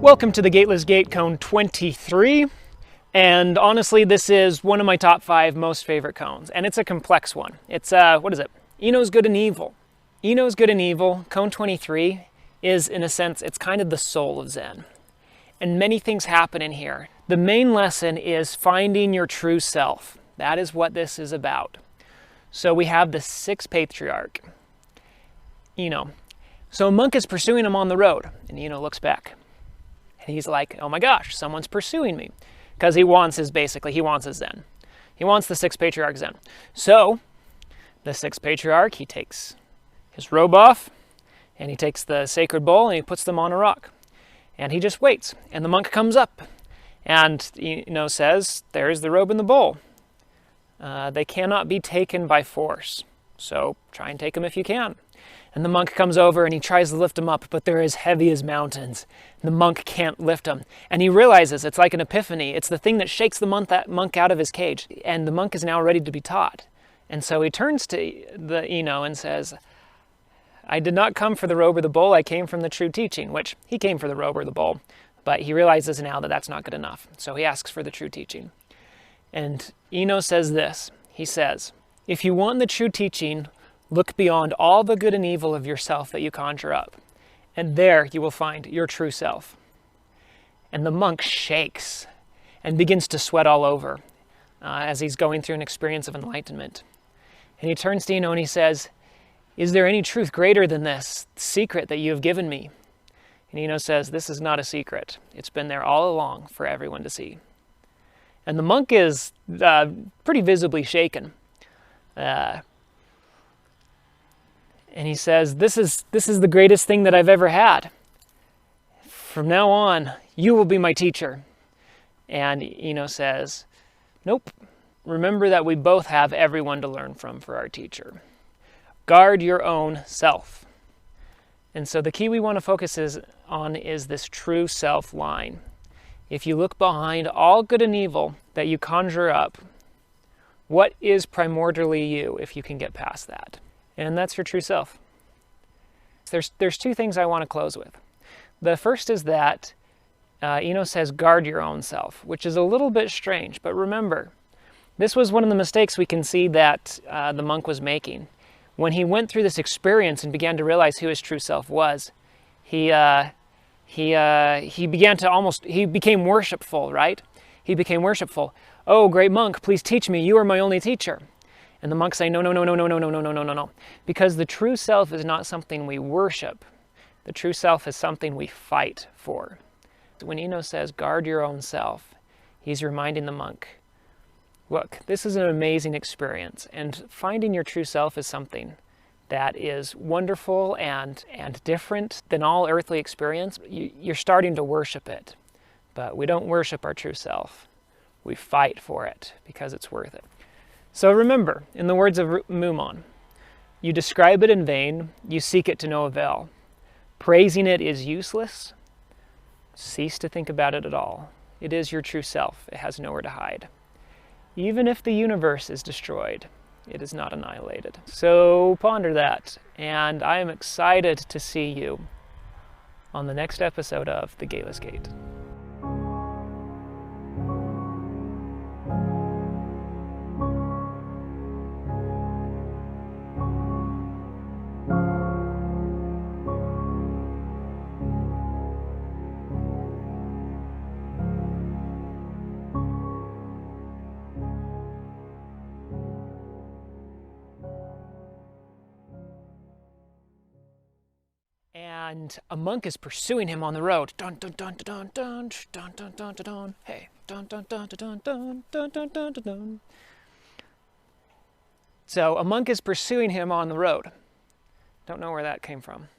Welcome to the Gateless Gate, Koan 23, and honestly this is one of my top 5 most favorite koans, and it's a complex one. It's, what is it? Eno's Good and Evil. Eno's Good and Evil, Koan 23, is in a sense, it's kind of the soul of Zen. And many things happen in here. The main lesson is finding your true self. That is what this is about. So we have the 6th patriarch, Eno. So a monk is pursuing him on the road, and Eno looks back. And he's like, oh my gosh, someone's pursuing me. Because he wants his Zen. He wants the 6th patriarch Zen. So, the 6th patriarch, he takes his robe off, and he takes the sacred bowl, and he puts them on a rock. And he just waits. And the monk comes up, and says, there's the robe and the bowl. They cannot be taken by force. So, try and take them if you can. And the monk comes over and he tries to lift him up, but they're as heavy as mountains. And the monk can't lift him. And he realizes it's like an epiphany. It's the thing that shakes the monk out of his cage. And the monk is now ready to be taught. And so he turns to the Eno and says, I did not come for the robe or the bowl, I came from the true teaching, which he came for the robe or the bowl. But he realizes now that that's not good enough. So he asks for the true teaching. And Eno says this. He says, if you want the true teaching, look beyond all the good and evil of yourself that you conjure up, and there you will find your true self. And the monk shakes and begins to sweat all over as he's going through an experience of enlightenment. And he turns to Eno and he says, is there any truth greater than this secret that you have given me? And Eno says, this is not a secret. It's been there all along for everyone to see. And the monk is pretty visibly shaken. And he says, this is the greatest thing that I've ever had. From now on, you will be my teacher. And Eno says, nope. Remember that we both have everyone to learn from for our teacher. Guard your own self. And so the key we want to focus on is this true self line. If you look behind all good and evil that you conjure up, what is primordially you if you can get past that? And that's your true self. There's 2 things I want to close with. The first is that Eno says, guard your own self, which is a little bit strange. But remember, this was one of the mistakes we can see that the monk was making. When he went through this experience and began to realize who his true self was, he became worshipful, right? He became worshipful. Oh, great monk, please teach me. You are my only teacher. And the monks say, no. Because the true self is not something we worship. The true self is something we fight for. When Eno says, guard your own self, he's reminding the monk, look, this is an amazing experience, and finding your true self is something that is wonderful and different than all earthly experience. You're starting to worship it, but we don't worship our true self. We fight for it because it's worth it. So remember, in the words of Mumon, you describe it in vain, you seek it to no avail. Praising it is useless. Cease to think about it at all. It is your true self. It has nowhere to hide. Even if the universe is destroyed, it is not annihilated. So ponder that, and I am excited to see you on the next episode of The Gateless Gate. And a monk is pursuing him on the road. Dun dun dun dun dun dun dun dun dun dun. Hey, dun dun dun dun dun dun dun dun dun. So a monk is pursuing him on the road. Don't know where that came from.